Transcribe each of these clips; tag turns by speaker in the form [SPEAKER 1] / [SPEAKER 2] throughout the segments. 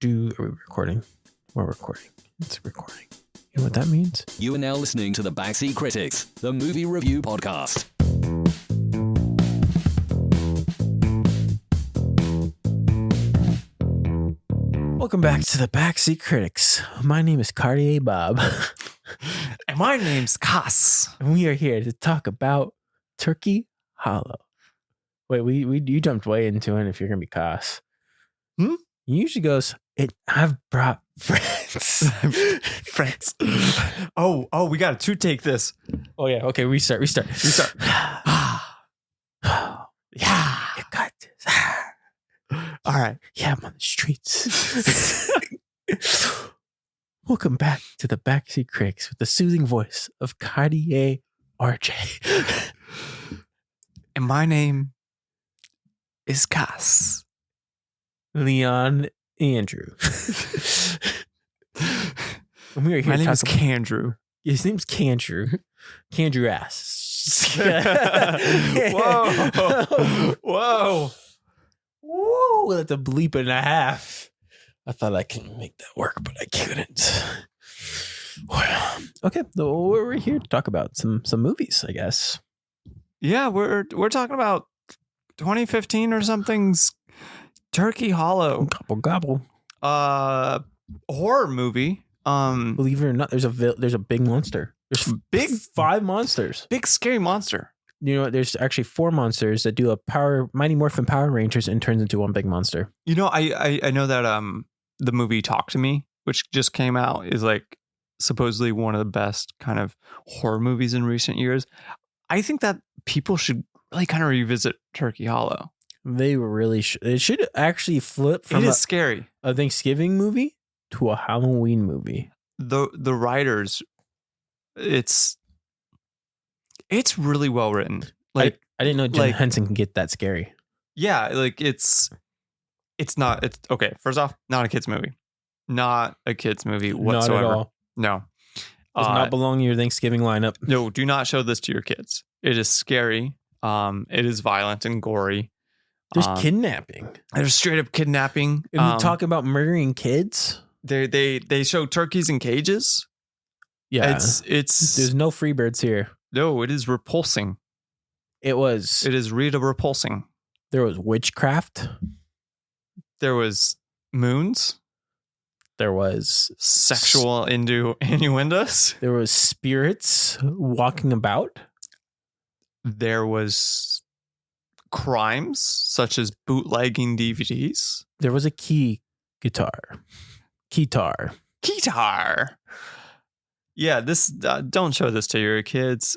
[SPEAKER 1] Are we recording? We're recording. It's recording. You know what that means?
[SPEAKER 2] You are now listening to the Backseat Critics, the movie review podcast.
[SPEAKER 1] Welcome back to the Backseat Critics. My name is Cartier Bob.
[SPEAKER 3] And my name's Cass.
[SPEAKER 1] And we are here to talk about Turkey Hollow. Wait, you jumped way into it if you're going to be Cass. He usually goes, I've brought friends.
[SPEAKER 3] Friends. Oh, we got to take this.
[SPEAKER 1] Oh, yeah. Okay, restart.
[SPEAKER 3] Yeah.
[SPEAKER 1] You got this.
[SPEAKER 3] All right.
[SPEAKER 1] Yeah, I'm on the streets. Welcome back to the Backseat Critics with the soothing voice of Cartier RJ.
[SPEAKER 3] And my name is Cass.
[SPEAKER 1] Leon Andrew. And we are here
[SPEAKER 3] My name is
[SPEAKER 1] talking-
[SPEAKER 3] Candrew.
[SPEAKER 1] His name's Candrew. Candrew ass.
[SPEAKER 3] Whoa.
[SPEAKER 1] Whoa, that's a bleep and a half. I thought I could make that work, but I couldn't. Well, okay, so we're here to talk about some movies, I guess.
[SPEAKER 3] Yeah, we're talking about 2015 or something's Turkey Hollow.
[SPEAKER 1] Gobble.
[SPEAKER 3] Horror movie.
[SPEAKER 1] Believe it or not, there's a big monster. There's
[SPEAKER 3] Big
[SPEAKER 1] 5 monsters.
[SPEAKER 3] Big scary monster.
[SPEAKER 1] You know what? There's actually 4 monsters that do a Mighty Morphin Power Rangers and turns into one big monster.
[SPEAKER 3] You know, I know that the movie Talk to Me, which just came out, is like supposedly one of the best kind of horror movies in recent years. I think that people should really kind of revisit Turkey Hollow.
[SPEAKER 1] They really should. It should actually flip from
[SPEAKER 3] It is scary.
[SPEAKER 1] a Thanksgiving movie to a Halloween movie.
[SPEAKER 3] The writers, it's really well written. Like
[SPEAKER 1] I didn't know Jim
[SPEAKER 3] like-
[SPEAKER 1] Henson can get that scary.
[SPEAKER 3] yeah, like it's okay. First off, not a kids movie. Not a kids movie whatsoever.
[SPEAKER 1] Not at all.
[SPEAKER 3] No.
[SPEAKER 1] Does not belong in your Thanksgiving lineup.
[SPEAKER 3] No, do not show this to your kids. It is scary. It is violent and gory.
[SPEAKER 1] There's kidnapping.
[SPEAKER 3] There's straight up kidnapping.
[SPEAKER 1] If you talk about murdering kids,
[SPEAKER 3] They show turkeys in cages.
[SPEAKER 1] yeah,
[SPEAKER 3] It's
[SPEAKER 1] there's no free birds here.
[SPEAKER 3] no, it is repulsing.
[SPEAKER 1] It
[SPEAKER 3] is really repulsing.
[SPEAKER 1] there was witchcraft.
[SPEAKER 3] There was moons,
[SPEAKER 1] There was
[SPEAKER 3] sexual innuendos.
[SPEAKER 1] There was spirits walking about.
[SPEAKER 3] There was crimes such as bootlegging DVDs.
[SPEAKER 1] There was a keytar.
[SPEAKER 3] Yeah, this don't show this to your kids.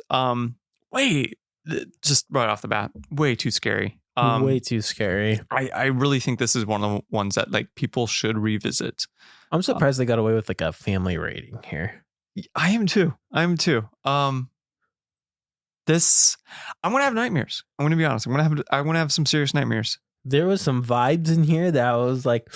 [SPEAKER 3] Just right off the bat, way too scary.
[SPEAKER 1] Way too scary.
[SPEAKER 3] I really think this is one of the ones that like people should revisit.
[SPEAKER 1] I'm surprised they got away with like a family rating here.
[SPEAKER 3] I am too. I'm gonna have nightmares. I'm gonna be honest. I'm gonna have some serious nightmares.
[SPEAKER 1] There was some vibes in here that I was like,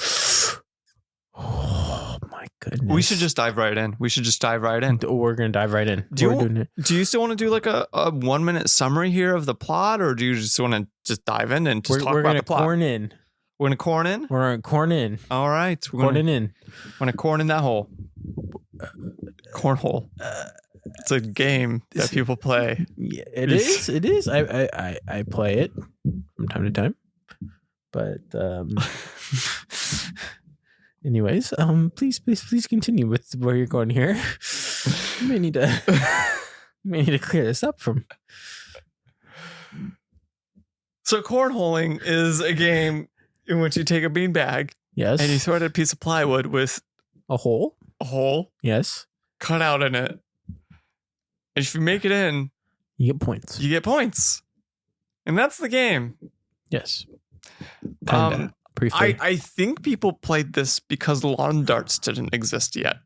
[SPEAKER 1] oh my goodness.
[SPEAKER 3] We should just dive right in.
[SPEAKER 1] We're gonna dive right in.
[SPEAKER 3] Do you still want to do like a 1 minute summary here of the plot, or do you just want to just dive in and just talk about the plot?
[SPEAKER 1] Corn in.
[SPEAKER 3] We're gonna corn in.
[SPEAKER 1] We're gonna corn in.
[SPEAKER 3] All right, we're
[SPEAKER 1] Corn in.
[SPEAKER 3] gonna corn in that hole. Cornhole. It's a game that people play.
[SPEAKER 1] Yeah, it is. It is. I play it from time to time. But anyways, please continue with where you're going here. You may need to clear this up from.
[SPEAKER 3] So cornholing is a game in which you take a beanbag
[SPEAKER 1] Yes.
[SPEAKER 3] and you throw it at a piece of plywood with
[SPEAKER 1] a hole.
[SPEAKER 3] a hole
[SPEAKER 1] Yes.
[SPEAKER 3] cut out in it. And if you make it in,
[SPEAKER 1] You get points.
[SPEAKER 3] you get points. And that's the game.
[SPEAKER 1] Yes. Briefly.
[SPEAKER 3] I think people played this because lawn darts didn't exist yet.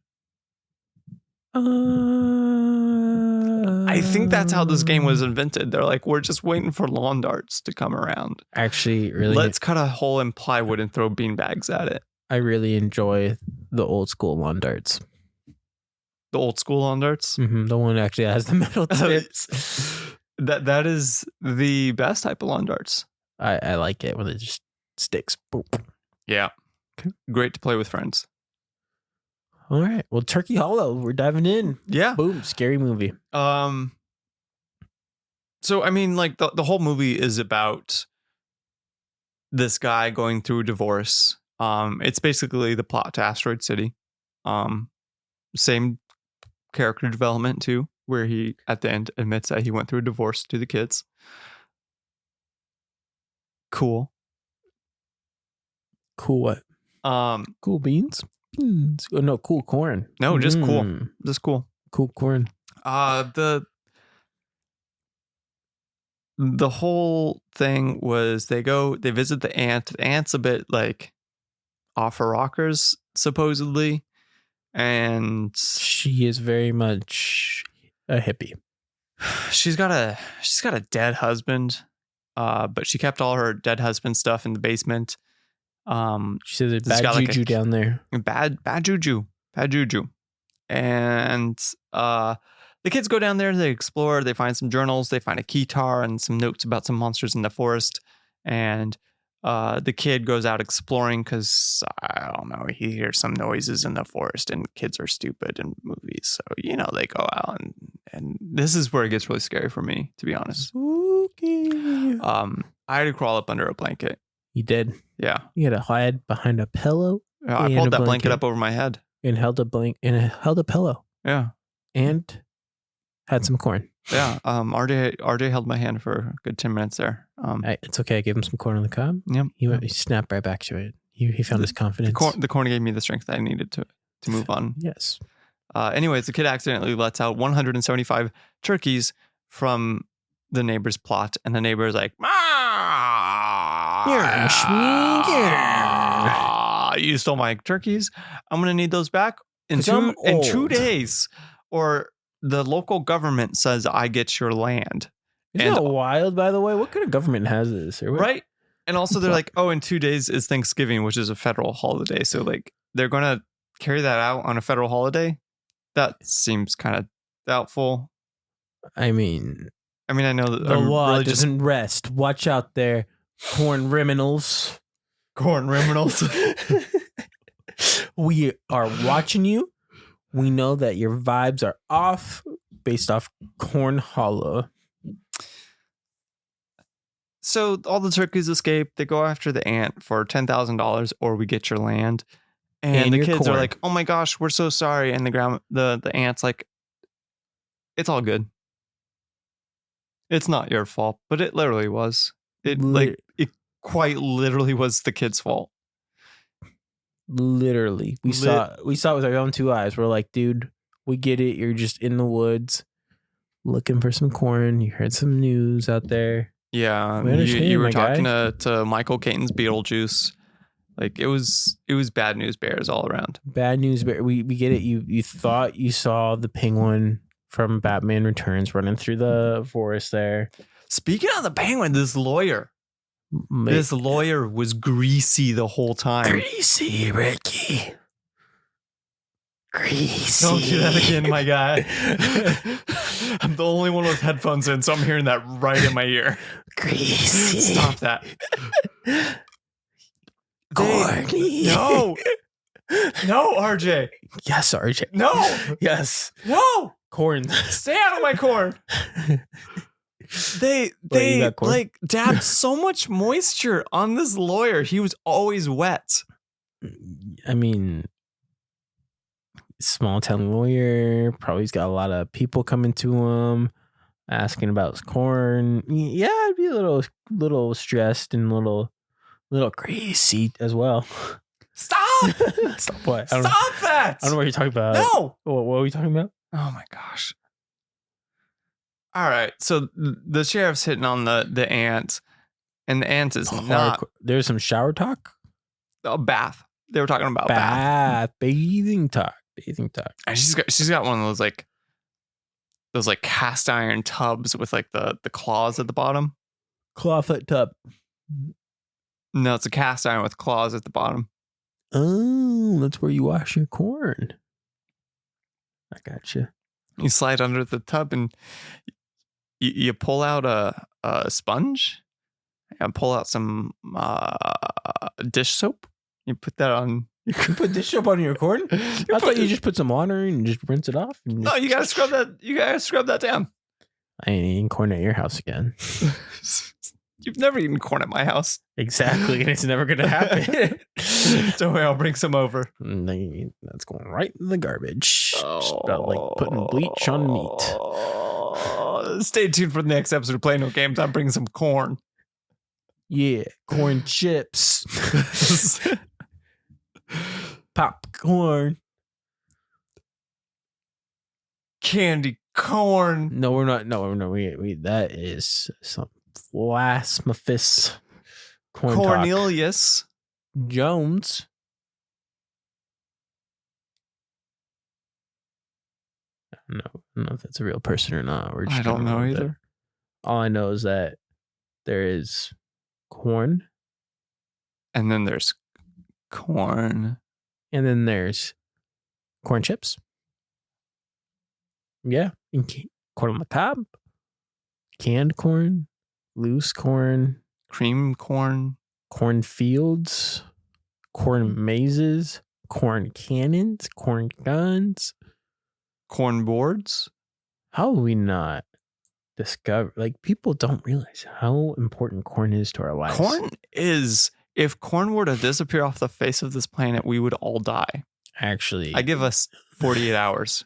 [SPEAKER 3] I think that's how this game was invented. They're like, we're just waiting for lawn darts to come around.
[SPEAKER 1] Actually, really.
[SPEAKER 3] Let's cut a hole in plywood and throw beanbags at it.
[SPEAKER 1] I really enjoy the old school lawn darts.
[SPEAKER 3] The old school lawn darts?
[SPEAKER 1] The one that actually has the metal tips.
[SPEAKER 3] That is the best type of lawn darts.
[SPEAKER 1] I like it when it just sticks. Boop.
[SPEAKER 3] Yeah.
[SPEAKER 1] Okay.
[SPEAKER 3] Great to play with friends.
[SPEAKER 1] All right. Well, Turkey Hollow. We're diving in.
[SPEAKER 3] Yeah.
[SPEAKER 1] Boom. Scary movie.
[SPEAKER 3] So I mean, like the whole movie is about this guy going through a divorce. It's basically the plot to Asteroid City. Same character development too, where he at the end admits that he went through a divorce to the kids. Cool.
[SPEAKER 1] Cool what? Cool beans? Beans. Oh, no, cool corn.
[SPEAKER 3] No, just cool. Just cool.
[SPEAKER 1] Cool corn.
[SPEAKER 3] The whole thing was they visit the aunt. The aunt's a bit like off her rockers, supposedly. And
[SPEAKER 1] she is very much a hippie.
[SPEAKER 3] She's got a dead husband. But she kept all her dead husband stuff in the basement.
[SPEAKER 1] She says there's bad juju down there.
[SPEAKER 3] Bad juju. And the kids go down there, they explore, they find some journals, they find a keytar and some notes about some monsters in the forest. And the kid goes out exploring because, I don't know, he hears some noises in the forest, and kids are stupid in movies. So, they go out and this is where it gets really scary for me, to be honest.
[SPEAKER 1] Spooky.
[SPEAKER 3] I had to crawl up under a blanket.
[SPEAKER 1] You did?
[SPEAKER 3] Yeah.
[SPEAKER 1] You had to hide behind a pillow?
[SPEAKER 3] Yeah, I pulled that blanket up over my head.
[SPEAKER 1] And held a pillow.
[SPEAKER 3] Yeah.
[SPEAKER 1] And had some corn.
[SPEAKER 3] Yeah. RJ held my hand for a good 10 minutes there.
[SPEAKER 1] It's okay. I gave him some corn on the cob.
[SPEAKER 3] Yep.
[SPEAKER 1] He snapped right back to it. He found his confidence.
[SPEAKER 3] The corn gave me the strength that I needed to move on.
[SPEAKER 1] Yes.
[SPEAKER 3] Anyways, the kid accidentally lets out 175 turkeys from the neighbor's plot, and the neighbor is like, you stole my turkeys. I'm going to need those back in 2 days, or the local government says I get your land.
[SPEAKER 1] Isn't that wild, by the way? What kind of government has this?
[SPEAKER 3] Right? And also they're like, in 2 days is Thanksgiving, which is a federal holiday. So like they're going to carry that out on a federal holiday. That seems kind of doubtful.
[SPEAKER 1] I mean,
[SPEAKER 3] I know that
[SPEAKER 1] the law doesn't rest. Watch out there, corn criminals. We are watching you. We know that your vibes are off based off Corn Hollow.
[SPEAKER 3] So all the turkeys escape. They go after the aunt for $10,000, or we get your land. And the kids are like, "Oh my gosh, we're so sorry." And the aunt's like, "It's all good. It's not your fault." But it literally was. It quite literally was the kid's fault.
[SPEAKER 1] Literally. We saw it with our own two eyes. We're like, dude, we get it. You're just in the woods looking for some corn. You heard some news out there.
[SPEAKER 3] Yeah. You were talking to Michael Keaton's Beetlejuice. Like it was bad news bears all around.
[SPEAKER 1] Bad news bear. We get it. You thought you saw the penguin from Batman Returns running through the forest there.
[SPEAKER 3] Speaking of the penguin, this lawyer was greasy the whole time.
[SPEAKER 1] Greasy, Ricky. Greasy.
[SPEAKER 3] Don't do that again, my guy. I'm the only one with headphones in, so I'm hearing that right in my ear.
[SPEAKER 1] Greasy.
[SPEAKER 3] Stop that.
[SPEAKER 1] Corny.
[SPEAKER 3] No, RJ.
[SPEAKER 1] Yes, RJ.
[SPEAKER 3] No.
[SPEAKER 1] Yes.
[SPEAKER 3] No.
[SPEAKER 1] Corn.
[SPEAKER 3] Stay out of my corn. They like dabbed so much moisture on this lawyer. He was always wet.
[SPEAKER 1] I mean, small town lawyer. Probably he's got a lot of people coming to him asking about his corn. Yeah, I'd be a little stressed and a little greasy as well.
[SPEAKER 3] Stop!
[SPEAKER 1] Stop what?
[SPEAKER 3] Stop that!
[SPEAKER 1] I don't know what you're talking about.
[SPEAKER 3] No!
[SPEAKER 1] What are we talking about?
[SPEAKER 3] Oh my gosh. All right. So the sheriff's hitting on the aunt, and the aunt is not.
[SPEAKER 1] There's some shower talk?
[SPEAKER 3] A bath. They were talking about
[SPEAKER 1] bath. Bathing talk.
[SPEAKER 3] And she's got one of those cast iron tubs with like the claws at the bottom.
[SPEAKER 1] Clawfoot tub.
[SPEAKER 3] No, it's a cast iron with claws at the bottom.
[SPEAKER 1] Oh, that's where you wash your corn. I gotcha.
[SPEAKER 3] You slide under the tub and you pull out a sponge and pull out some dish soap. You put that on.
[SPEAKER 1] You put dish soap on your corn? I thought you just put some water in and just rinse it off.
[SPEAKER 3] No, you gotta scrub that. You gotta scrub that down.
[SPEAKER 1] I ain't eating corn at your house again.
[SPEAKER 3] You've never eaten corn at my house.
[SPEAKER 1] Exactly, and it's never gonna happen.
[SPEAKER 3] Don't worry, I'll bring some over.
[SPEAKER 1] That's going right in the garbage. It's about like putting bleach on meat.
[SPEAKER 3] Stay tuned for the next episode of Play No Games. I'm bringing some corn.
[SPEAKER 1] Yeah, corn chips. Popcorn.
[SPEAKER 3] Candy corn.
[SPEAKER 1] No, we're not. No, we that is some blasphemous corn talk.
[SPEAKER 3] Cornelius
[SPEAKER 1] Jones. I don't know if that's a real person or not.
[SPEAKER 3] I don't know either.
[SPEAKER 1] All I know is that there is corn.
[SPEAKER 3] And then there's corn.
[SPEAKER 1] And then there's corn chips. Yeah. And corn on the cob. Canned corn. Loose corn.
[SPEAKER 3] Cream corn.
[SPEAKER 1] Corn fields. Corn mazes. Corn cannons. Corn guns.
[SPEAKER 3] Corn boards.
[SPEAKER 1] How will we not discover? Like, people don't realize how important corn is to our lives.
[SPEAKER 3] Corn is, if corn were to disappear off the face of this planet, we would all die.
[SPEAKER 1] Actually,
[SPEAKER 3] I give us 48 hours.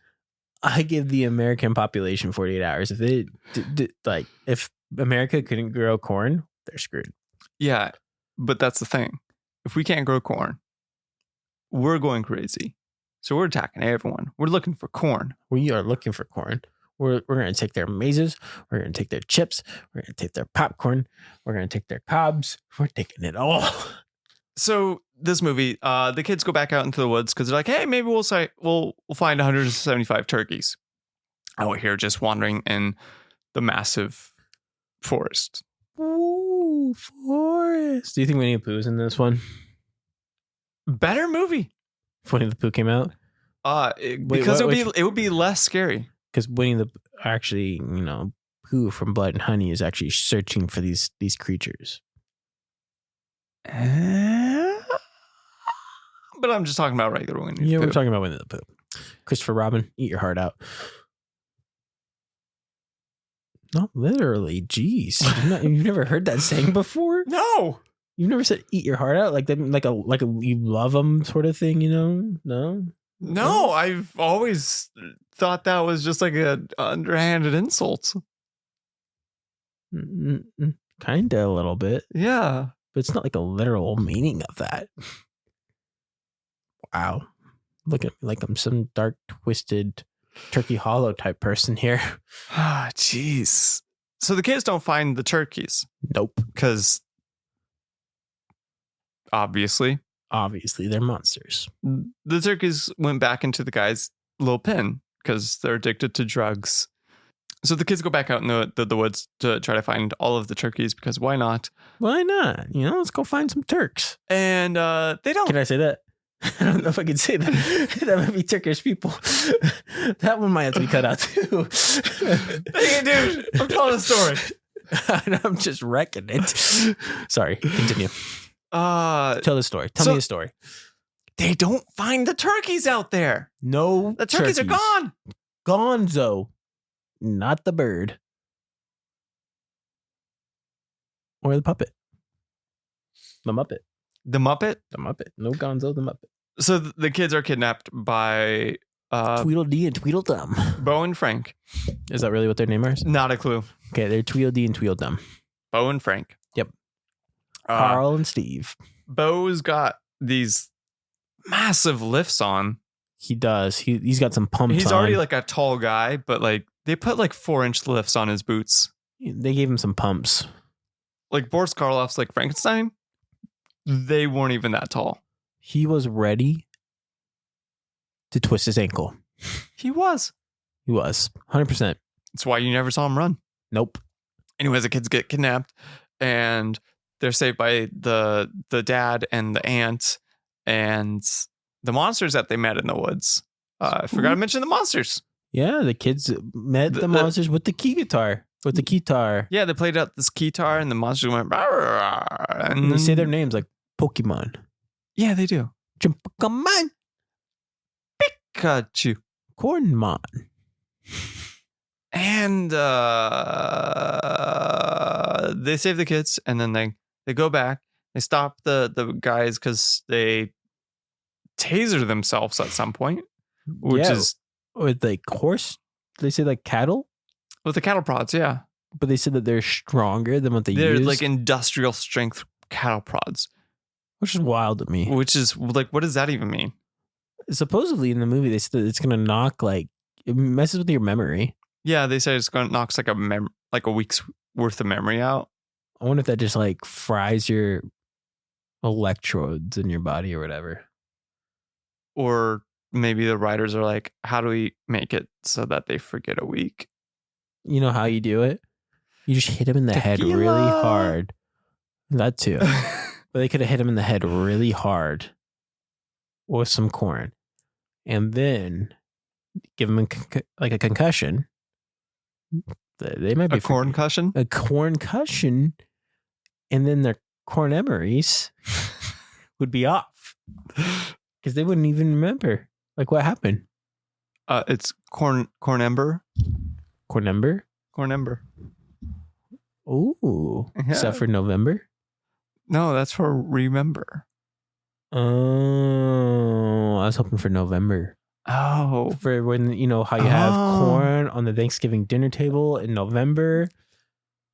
[SPEAKER 1] I give the American population 48 hours. If it, if America couldn't grow corn, they're screwed.
[SPEAKER 3] Yeah, but that's the thing. If we can't grow corn, we're going crazy. So we're attacking everyone. We're looking for corn.
[SPEAKER 1] We are looking for corn. We're going to take their mazes. We're going to take their chips. We're going to take their popcorn. We're going to take their cobs. We're taking it all.
[SPEAKER 3] So this movie, the kids go back out into the woods because they're like, hey, maybe we'll find 175 turkeys out here just wandering in the massive forest.
[SPEAKER 1] Ooh, forest. Do you think Winnie the Pooh's in this one?
[SPEAKER 3] Better movie.
[SPEAKER 1] If Winnie the Pooh came out?
[SPEAKER 3] Because it would be less scary.
[SPEAKER 1] Because Winnie the actually, Pooh from Blood and Honey is actually searching for these creatures.
[SPEAKER 3] But I'm just talking about regular Winnie the Pooh.
[SPEAKER 1] Yeah, we're talking about Winnie the Pooh. Christopher Robin, eat your heart out. Not literally, jeez. You've never heard that saying before?
[SPEAKER 3] No.
[SPEAKER 1] You've never said "eat your heart out" like that, like a you love them sort of thing, No,
[SPEAKER 3] I've always thought that was just like a underhanded insult.
[SPEAKER 1] Kinda a little bit,
[SPEAKER 3] yeah,
[SPEAKER 1] but it's not like a literal meaning of that. Wow, look at me like I'm some dark, twisted, Turkey Hollow type person here.
[SPEAKER 3] Ah, jeez. So the kids don't find the turkeys.
[SPEAKER 1] Nope,
[SPEAKER 3] because. Obviously,
[SPEAKER 1] they're monsters.
[SPEAKER 3] The turkeys went back into the guy's little pen because they're addicted to drugs. So the kids go back out in the woods to try to find all of the turkeys because why not?
[SPEAKER 1] Why not? Let's go find some Turks.
[SPEAKER 3] And they don't.
[SPEAKER 1] Can I say that? I don't know if I can say that. That might be Turkish people. That one might have to be cut out too.
[SPEAKER 3] Hey, dude, I'm telling a story.
[SPEAKER 1] I'm just wrecking it. Sorry, continue. Tell the story. Tell me the story.
[SPEAKER 3] They don't find the turkeys out there.
[SPEAKER 1] No,
[SPEAKER 3] the turkeys are gone.
[SPEAKER 1] Gonzo, not the bird or the puppet. The Muppet.
[SPEAKER 3] The Muppet.
[SPEAKER 1] No Gonzo, the Muppet.
[SPEAKER 3] So the kids are kidnapped by
[SPEAKER 1] Tweedledee and Tweedledum.
[SPEAKER 3] Bo and Frank.
[SPEAKER 1] Is that really what their name is?
[SPEAKER 3] Not a clue.
[SPEAKER 1] Okay, they're Tweedledee and Tweedledum.
[SPEAKER 3] Bo and Frank.
[SPEAKER 1] Yep. Carl and Steve.
[SPEAKER 3] Bo's got these massive lifts on.
[SPEAKER 1] He does. He's got some pumps.
[SPEAKER 3] He's already like a tall guy, but like they put like 4-inch lifts on his boots.
[SPEAKER 1] They gave him some pumps.
[SPEAKER 3] Like Boris Karloff's like Frankenstein. They weren't even that tall.
[SPEAKER 1] He was ready to twist his ankle.
[SPEAKER 3] He was
[SPEAKER 1] 100%.
[SPEAKER 3] That's why you never saw him run.
[SPEAKER 1] Nope.
[SPEAKER 3] Anyways, the kids get kidnapped and they're saved by the dad and the aunt and the monsters that they met in the woods. I forgot to mention the monsters.
[SPEAKER 1] Yeah, the kids met the monsters with the key guitar. With the keytar.
[SPEAKER 3] Yeah, they played out this keytar and the monsters went...
[SPEAKER 1] And they say their names like Pokemon.
[SPEAKER 3] Yeah, they do.
[SPEAKER 1] Jumpamon.
[SPEAKER 3] Pikachu.
[SPEAKER 1] Cornmon.
[SPEAKER 3] And they save the kids, and then they go back. They stop the guys because they taser themselves at some point, which is
[SPEAKER 1] with like horse. They say like cattle,
[SPEAKER 3] with the cattle prods. Yeah,
[SPEAKER 1] but they said that they're stronger than what
[SPEAKER 3] they're
[SPEAKER 1] use.
[SPEAKER 3] like industrial strength cattle prods,
[SPEAKER 1] which is wild to me.
[SPEAKER 3] Which is like, what does that even mean?
[SPEAKER 1] Supposedly in the movie, they said that it's gonna knock it messes with your memory.
[SPEAKER 3] Yeah, they say it's gonna knock like a week's worth of memory out.
[SPEAKER 1] I wonder if that just like fries your electrodes in your body or whatever.
[SPEAKER 3] Or maybe the writers are like, how do we make it so that they forget a week?
[SPEAKER 1] You know how you do it? You just hit him in the head really hard. That too. But they could have hit him in the head really hard with some corn. And then give him like a concussion. They might be
[SPEAKER 3] a corn cushion?
[SPEAKER 1] A corn cushion. And then their corn memories would be off. Because they wouldn't even remember. Like what happened?
[SPEAKER 3] It's corn ember.
[SPEAKER 1] Corn ember?
[SPEAKER 3] Corn ember.
[SPEAKER 1] Ooh.
[SPEAKER 3] Yeah.
[SPEAKER 1] Is that for November?
[SPEAKER 3] No, that's for remember.
[SPEAKER 1] Oh, I was hoping for November.
[SPEAKER 3] Oh.
[SPEAKER 1] For when, you know, how you have corn on the Thanksgiving dinner table in November.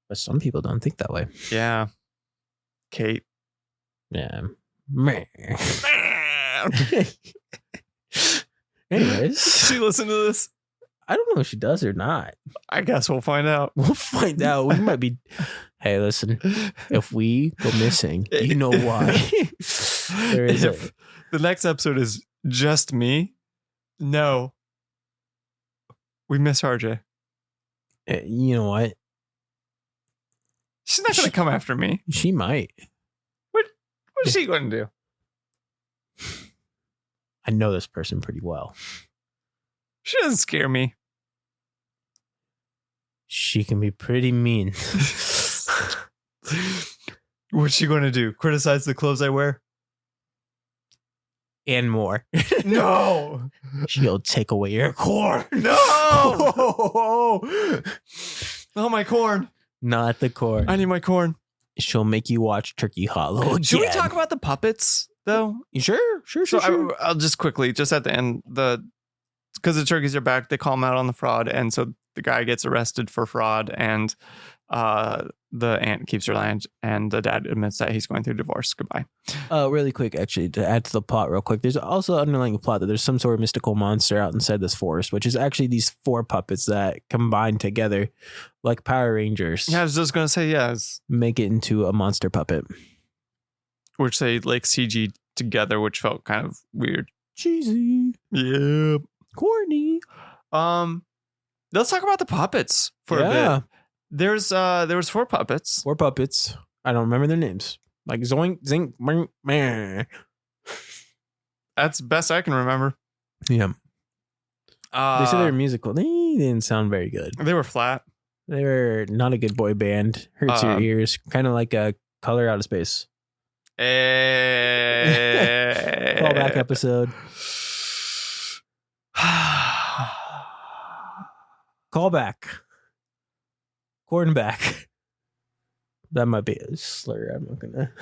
[SPEAKER 1] But some people don't think that way.
[SPEAKER 3] Yeah. Kate.
[SPEAKER 1] Yeah. Anyways.
[SPEAKER 3] She listen to this?
[SPEAKER 1] I don't know if she does or not.
[SPEAKER 3] I guess we'll find out.
[SPEAKER 1] We'll find out. We might be. Hey, listen. If we go missing, you know why. There is
[SPEAKER 3] if the next episode is just me, no. We miss RJ.
[SPEAKER 1] You know what?
[SPEAKER 3] She's not going to come after me.
[SPEAKER 1] She might.
[SPEAKER 3] What is she going to do?
[SPEAKER 1] I know this person pretty well.
[SPEAKER 3] She doesn't scare me.
[SPEAKER 1] She can be pretty mean.
[SPEAKER 3] What's she going to do? Criticize the clothes I wear?
[SPEAKER 1] And more.
[SPEAKER 3] No.
[SPEAKER 1] She'll take away your corn.
[SPEAKER 3] No. Oh, my corn.
[SPEAKER 1] Not the corn.
[SPEAKER 3] I need my corn.
[SPEAKER 1] She'll make you watch Turkey Hollow again.
[SPEAKER 3] Should we talk about the puppets, though?
[SPEAKER 1] Sure.
[SPEAKER 3] I'll just quickly, just at the end, because the turkeys are back, they call him out on the fraud, and so the guy gets arrested for fraud, and the aunt keeps her land, and the dad admits that he's going through divorce. Goodbye.
[SPEAKER 1] Really quick, actually, to add to the plot real quick, there's also an underlying plot that there's some sort of mystical monster out inside this forest, which is actually these 4 puppets that combine together like Power Rangers.
[SPEAKER 3] Yeah, I was just going to say, yes.
[SPEAKER 1] Make it into a monster puppet.
[SPEAKER 3] Which they like CG together, which felt kind of weird.
[SPEAKER 1] Cheesy.
[SPEAKER 3] Yeah.
[SPEAKER 1] Corny.
[SPEAKER 3] Let's talk about the puppets for a bit. There was 4 puppets.
[SPEAKER 1] 4 puppets. I don't remember their names. Like Zoink, Zink, Bing, Meh.
[SPEAKER 3] That's best I can remember.
[SPEAKER 1] Yeah. They said they were musical. They didn't sound very good.
[SPEAKER 3] They were flat.
[SPEAKER 1] They were not a good boy band. Hurts your ears. Kind of like a Color Out of Space. Callback episode. Callback. Cornback. That might be a slur. I'm not gonna.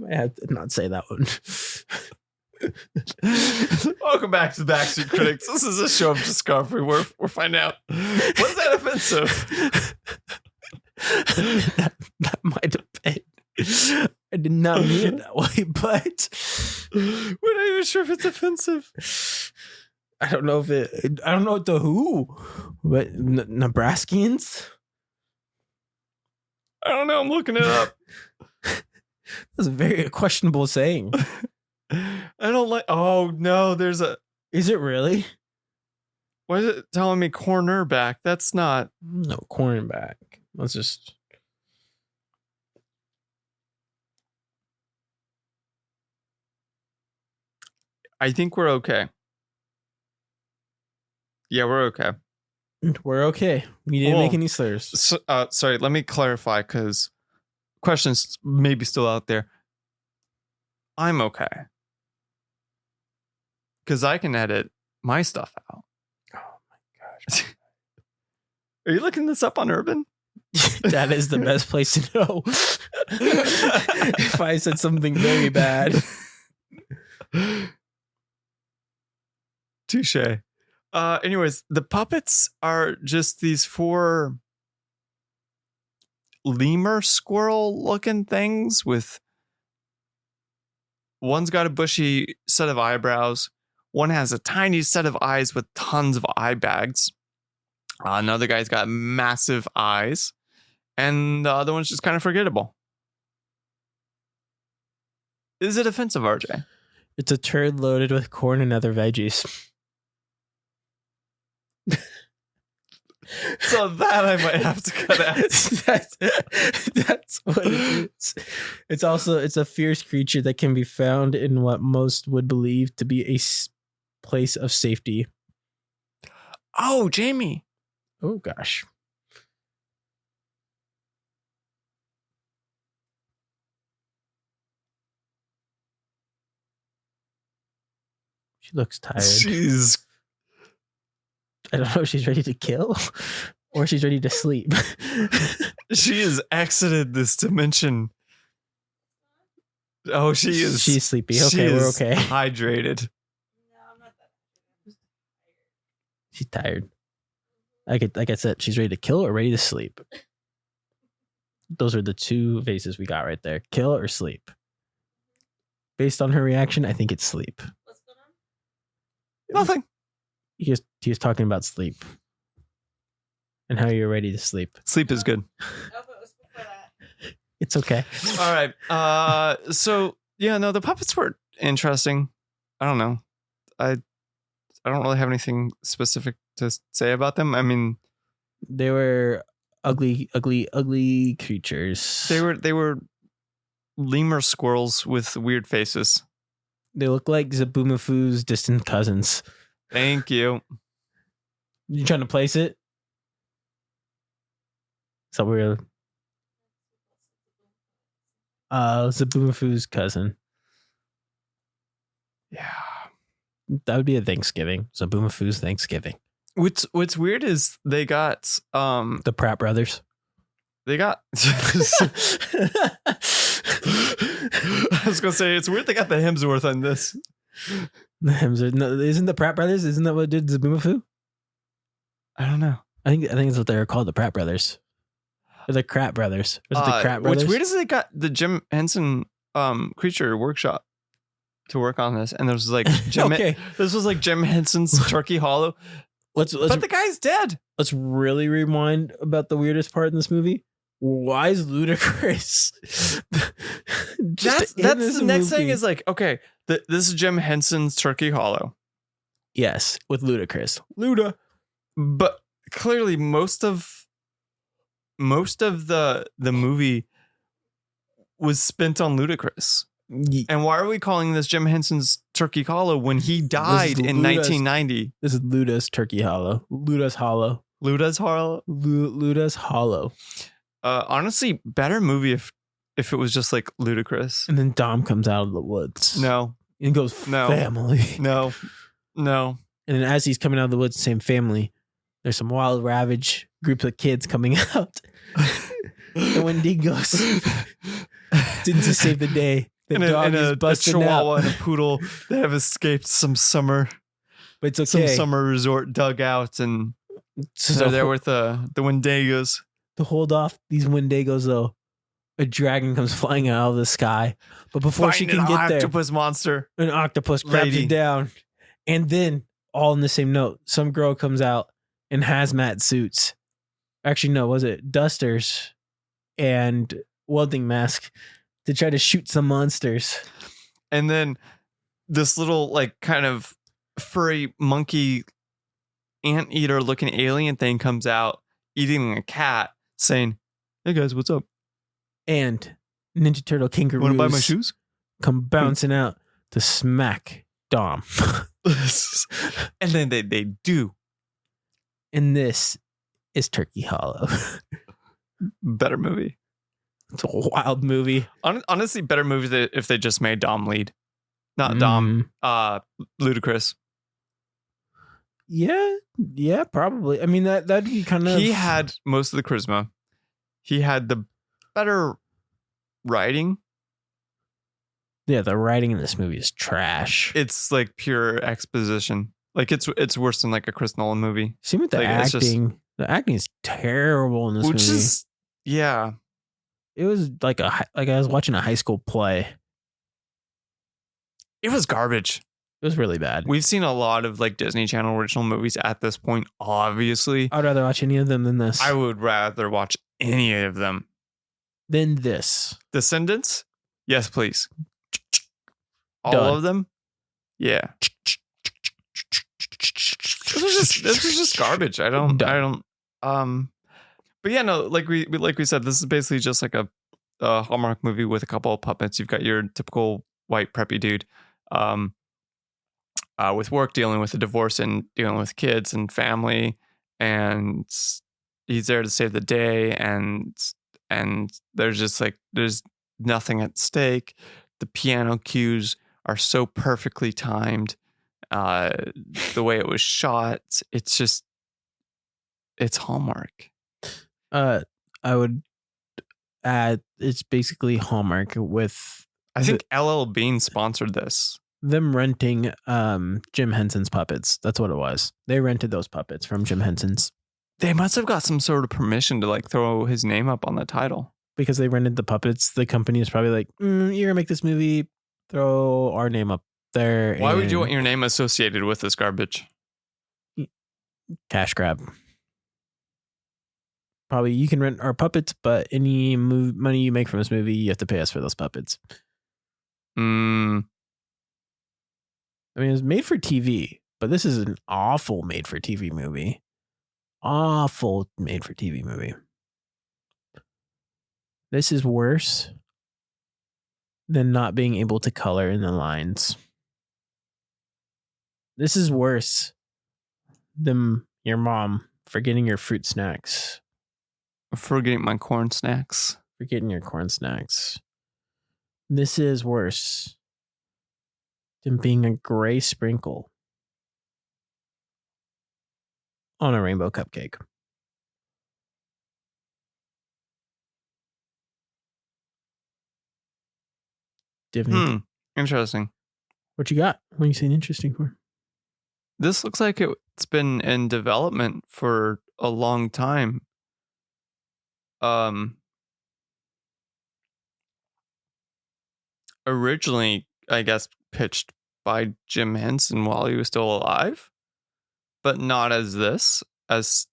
[SPEAKER 1] I have to not say that one.
[SPEAKER 3] Welcome back to the Backstreet Critics. This is a show of discovery. We're finding out. Was that offensive?
[SPEAKER 1] that might have been. I did not mean it that way, but
[SPEAKER 3] we're not even sure if it's offensive.
[SPEAKER 1] I don't know the who, but Nebraskans.
[SPEAKER 3] I don't know. I'm looking it up.
[SPEAKER 1] That's a very questionable saying.
[SPEAKER 3] I don't like. Oh no, there's a.
[SPEAKER 1] Is it really?
[SPEAKER 3] Why is it telling me cornerback? That's not.
[SPEAKER 1] No, cornerback. Let's just.
[SPEAKER 3] I think we're okay. Yeah, we're okay.
[SPEAKER 1] We're okay. We didn't make any slurs.
[SPEAKER 3] So, sorry, let me clarify because questions may be still out there. I'm okay. Because I can edit my stuff out.
[SPEAKER 1] Oh my gosh.
[SPEAKER 3] Are you looking this up on Urban?
[SPEAKER 1] That is the best place to know. If I said something very bad.
[SPEAKER 3] Touche. Anyways, the puppets are just these 4 lemur squirrel looking things with one's got a bushy set of eyebrows. One has a tiny set of eyes with tons of eye bags. Another guy's got massive eyes. And the other one's just kind of forgettable. Is it offensive, RJ?
[SPEAKER 1] It's a turd loaded with corn and other veggies.
[SPEAKER 3] So that I might have to cut out.
[SPEAKER 1] That's what it is. It's a fierce creature that can be found in what most would believe to be a place of safety.
[SPEAKER 3] Oh, Jamie.
[SPEAKER 1] Oh gosh. She looks tired. I don't know if she's ready to kill or she's ready to sleep.
[SPEAKER 3] She has exited this dimension. Oh, she is.
[SPEAKER 1] She's sleepy. Okay, we're okay.
[SPEAKER 3] Hydrated.
[SPEAKER 1] She's tired. Like I said, she's ready to kill or ready to sleep. Those are the 2 vases we got right there. Kill or sleep. Based on her reaction, I think it's sleep.
[SPEAKER 4] What's going on?
[SPEAKER 3] Nothing.
[SPEAKER 1] He was talking about sleep and how you're ready to sleep.
[SPEAKER 3] Sleep is good.
[SPEAKER 4] Oh, but it was before that.
[SPEAKER 1] It's okay.
[SPEAKER 3] All right. So yeah, no, the puppets were interesting. I don't know. I don't really have anything specific to say about them. I mean,
[SPEAKER 1] They were ugly creatures.
[SPEAKER 3] they were lemur squirrels with weird faces.
[SPEAKER 1] They look like Zaboomafoo's distant cousins.
[SPEAKER 3] Thank you.
[SPEAKER 1] You trying to place it? So we're Zaboomafoo's cousin.
[SPEAKER 3] Yeah.
[SPEAKER 1] That would be a Thanksgiving. Zaboomafoo's Thanksgiving.
[SPEAKER 3] What's weird is they got
[SPEAKER 1] The Pratt brothers.
[SPEAKER 3] I was gonna say it's weird they got the Hemsworth on this.
[SPEAKER 1] The Hemsworth. No, isn't the Pratt brothers? Isn't that what did Zaboomafoo?
[SPEAKER 3] I don't know.
[SPEAKER 1] I think it's what they were called, the Pratt brothers. Or the Kratt brothers. Was it the Kratt brothers?
[SPEAKER 3] What's weird is they got the Jim Henson creature workshop to work on this, and there was like
[SPEAKER 1] Okay.
[SPEAKER 3] this was like Jim Henson's Turkey Hollow.
[SPEAKER 1] But
[SPEAKER 3] the guy's dead.
[SPEAKER 1] Let's really rewind about the weirdest part in this movie. Why is Ludacris?
[SPEAKER 3] That's the next thing is like, okay, this is Jim Henson's Turkey Hollow.
[SPEAKER 1] Yes, with Ludacris. Luda.
[SPEAKER 3] But clearly most of the movie was spent on Ludacris. And why are we calling this Jim Henson's Turkey Hollow when he died in 1990?
[SPEAKER 1] This is Luda's Turkey Hollow. Luda's Hollow.
[SPEAKER 3] Luda's Hollow?
[SPEAKER 1] Luda's Hollow.
[SPEAKER 3] Honestly, better movie if it was just like Ludacris.
[SPEAKER 1] And then Dom comes out of the woods.
[SPEAKER 3] No.
[SPEAKER 1] And goes,
[SPEAKER 3] No.
[SPEAKER 1] family.
[SPEAKER 3] No.
[SPEAKER 1] And then as he's coming out of the woods, same family, there's some wild ravage group of kids coming out. The Wendigos didn't just save the day. The dog is busted
[SPEAKER 3] a chihuahua
[SPEAKER 1] out.
[SPEAKER 3] and a poodle that have escaped some summer
[SPEAKER 1] But it's okay.
[SPEAKER 3] some summer resort dugout, and
[SPEAKER 1] So
[SPEAKER 3] they're there with the Wendigos.
[SPEAKER 1] to hold off these Wendigos, though, a dragon comes flying out of the sky. But before she can get there,
[SPEAKER 3] octopus monster.
[SPEAKER 1] an octopus grabs
[SPEAKER 3] Lady.
[SPEAKER 1] it down. And then, all in the same note, some girl comes out in hazmat suits. Actually, no, was it dusters and welding mask to try to shoot some monsters.
[SPEAKER 3] And then this little like kind of furry monkey anteater looking alien thing comes out eating a cat, saying, "Hey guys, what's up?
[SPEAKER 1] And Ninja Turtle kangaroos
[SPEAKER 3] Want to buy my shoes?"
[SPEAKER 1] come bouncing out to smack Dom.
[SPEAKER 3] And then they do.
[SPEAKER 1] And this is Turkey Hollow.
[SPEAKER 3] Better movie.
[SPEAKER 1] It's a wild movie.
[SPEAKER 3] Honestly, better movie if they just made Dom lead, not Dom. Ludacris.
[SPEAKER 1] Yeah, probably. I mean that'd be kind of.
[SPEAKER 3] He had most of the charisma. He had the better writing.
[SPEAKER 1] Yeah, the writing in this movie is trash.
[SPEAKER 3] It's like pure exposition. Like it's worse than like a Chris Nolan movie.
[SPEAKER 1] Same with the
[SPEAKER 3] like,
[SPEAKER 1] acting. The acting is terrible in this movie.
[SPEAKER 3] Which is
[SPEAKER 1] It was like I was watching a high school play.
[SPEAKER 3] It was garbage.
[SPEAKER 1] It was really bad.
[SPEAKER 3] We've seen a lot of like Disney Channel original movies at this point, obviously.
[SPEAKER 1] I'd rather watch any of them than this.
[SPEAKER 3] I would rather watch any of them.
[SPEAKER 1] Than this.
[SPEAKER 3] Descendants? Yes, please. All
[SPEAKER 1] Done.
[SPEAKER 3] of them? Yeah. This was just garbage. I don't but yeah, no, like we said, this is basically just like a Hallmark movie with a couple of puppets. You've got your typical white preppy dude with work, dealing with a divorce and dealing with kids and family, and he's there to save the day, and there's nothing at stake. The piano cues are so perfectly timed. The way it was shot, it's Hallmark.
[SPEAKER 1] I would add it's basically Hallmark with
[SPEAKER 3] I think LL Bean sponsored this.
[SPEAKER 1] them renting Jim Henson's puppets. That's what it was. They rented those puppets from Jim Henson's.
[SPEAKER 3] They must have got some sort of permission to like throw his name up on the title.
[SPEAKER 1] Because they rented the puppets, the company is probably like, you're gonna make this movie, throw our name up there.
[SPEAKER 3] Why would you want your name associated with this garbage?
[SPEAKER 1] Cash grab. Probably you can rent our puppets, but any money you make from this movie, you have to pay us for those puppets. I mean, it's made for TV, but this is an awful made for TV movie. Awful made for TV movie. This is worse than not being able to color in the lines. This is worse than your mom forgetting your fruit snacks.
[SPEAKER 3] Forgetting my corn snacks.
[SPEAKER 1] Forgetting your corn snacks. This is worse than being a gray sprinkle on a rainbow cupcake.
[SPEAKER 3] Interesting.
[SPEAKER 1] What you got? What are you saying interesting for?
[SPEAKER 3] This looks like it's been in development for a long time. Originally, I guess, pitched by Jim Henson while he was still alive, but not as this, as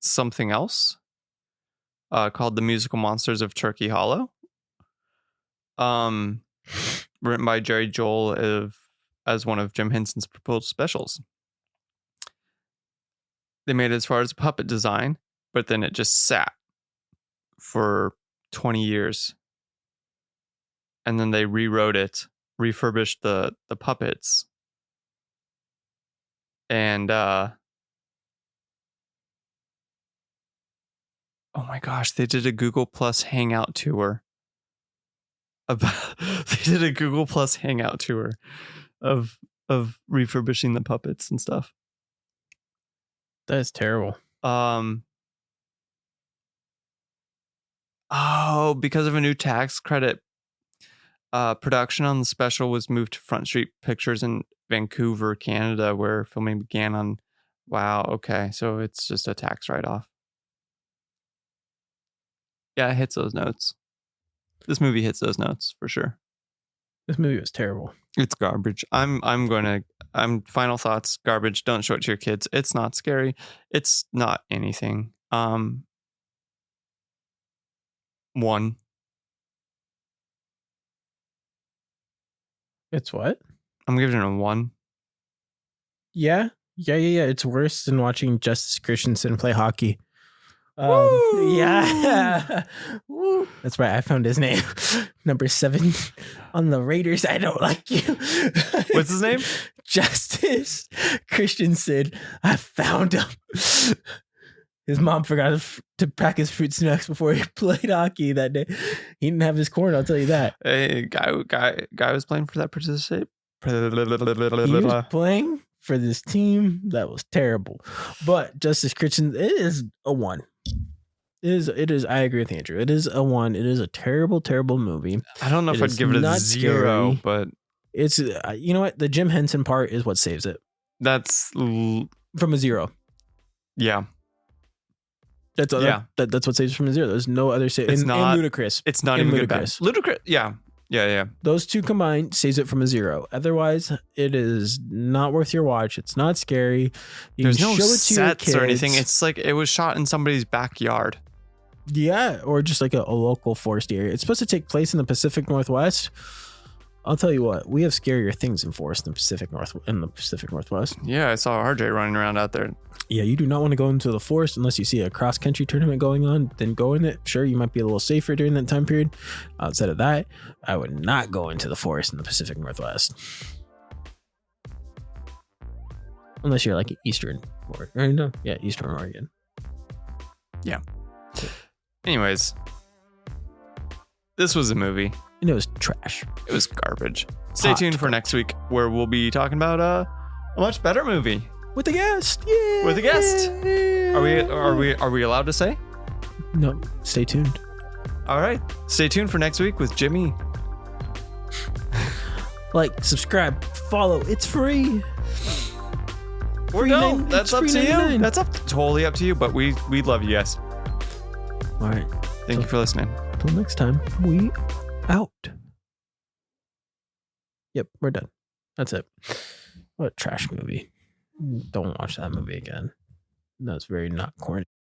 [SPEAKER 3] something else called The Musical Monsters of Turkey Hollow. Written by Jerry Joel as one of Jim Henson's proposed specials. They made it as far as puppet design, but then it just sat for 20 years. And then they rewrote it, refurbished the puppets. And oh my gosh, they did a Google Plus Hangout tour. They did a Google Plus Hangout tour of refurbishing the puppets and stuff.
[SPEAKER 1] That is terrible.
[SPEAKER 3] Oh, because of a new tax credit, production on the special was moved to Front Street Pictures in Vancouver, Canada, where filming began on. Wow, okay, so it's just a tax write-off. Yeah, it hits those notes. This movie hits those notes for sure.
[SPEAKER 1] This movie was terrible.
[SPEAKER 3] It's garbage. I'm final thoughts. Garbage. Don't show it to your kids. It's not scary. It's not anything. 1.
[SPEAKER 1] It's what?
[SPEAKER 3] I'm giving it a 1.
[SPEAKER 1] Yeah. It's worse than watching Justice Christensen play hockey.
[SPEAKER 3] Woo!
[SPEAKER 1] Yeah. Woo. That's right. I found his name. Number 7 on the Raiders. I don't like you.
[SPEAKER 3] What's his name?
[SPEAKER 1] Justice Christensen. I found him. His mom forgot to pack his fruit snacks before he played hockey that day. He didn't have his corn, I'll tell you that.
[SPEAKER 3] Hey, guy was playing for that participate.
[SPEAKER 1] He was playing for this team that was terrible. But Justice Christian, it is a 1. It is. I agree with Andrew. It is a 1. It is a terrible, terrible movie.
[SPEAKER 3] I don't know if I'd give it a 0,
[SPEAKER 1] scary.
[SPEAKER 3] but
[SPEAKER 1] It's you know what? The Jim Henson part is what saves it
[SPEAKER 3] that's
[SPEAKER 1] from a 0.
[SPEAKER 3] yeah.
[SPEAKER 1] That's that's what saves it from a 0. There's no other save.
[SPEAKER 3] It's not
[SPEAKER 1] and Ludacris.
[SPEAKER 3] It's not
[SPEAKER 1] And
[SPEAKER 3] even
[SPEAKER 1] Ludacris.
[SPEAKER 3] good. Ludacris. Yeah.
[SPEAKER 1] Those two combined saves it from a 0. Otherwise, it is not worth your watch. It's not scary. You
[SPEAKER 3] There's
[SPEAKER 1] can
[SPEAKER 3] no
[SPEAKER 1] show it to your
[SPEAKER 3] sets or anything.
[SPEAKER 1] kids.
[SPEAKER 3] It's like it was shot in somebody's backyard.
[SPEAKER 1] Yeah, or just like a local forest area. It's supposed to take place in the Pacific Northwest. I'll tell you what, we have scarier things in forest in the Pacific Northwest.
[SPEAKER 3] Yeah, I saw RJ running around out there.
[SPEAKER 1] Yeah, you do not want to go into the forest unless you see a cross-country tournament going on. Then go in it. Sure, you might be a little safer during that time period. Outside of that, I would not go into the forest in the Pacific Northwest. Unless you're like Eastern Oregon. Eastern Oregon.
[SPEAKER 3] Yeah. Anyways, this was a movie.
[SPEAKER 1] And it was trash.
[SPEAKER 3] It was garbage. Stay tuned for next week, where we'll be talking about a much better movie
[SPEAKER 1] With a guest. Yeah.
[SPEAKER 3] with a guest. Are we allowed to say?
[SPEAKER 1] No, stay tuned.
[SPEAKER 3] All right. Stay tuned for next week with Jimmy.
[SPEAKER 1] Like, subscribe, follow. It's free.
[SPEAKER 3] Or
[SPEAKER 1] Free
[SPEAKER 3] no,
[SPEAKER 1] nine-
[SPEAKER 3] that's
[SPEAKER 1] it's
[SPEAKER 3] up
[SPEAKER 1] free
[SPEAKER 3] to you.
[SPEAKER 1] 99.
[SPEAKER 3] That's totally up to you. But we love you guys.
[SPEAKER 1] All right.
[SPEAKER 3] Thank you for listening.
[SPEAKER 1] Until next time, we out. Yep, we're done. That's it. What a trash movie. Don't watch that movie again. That's very not corny.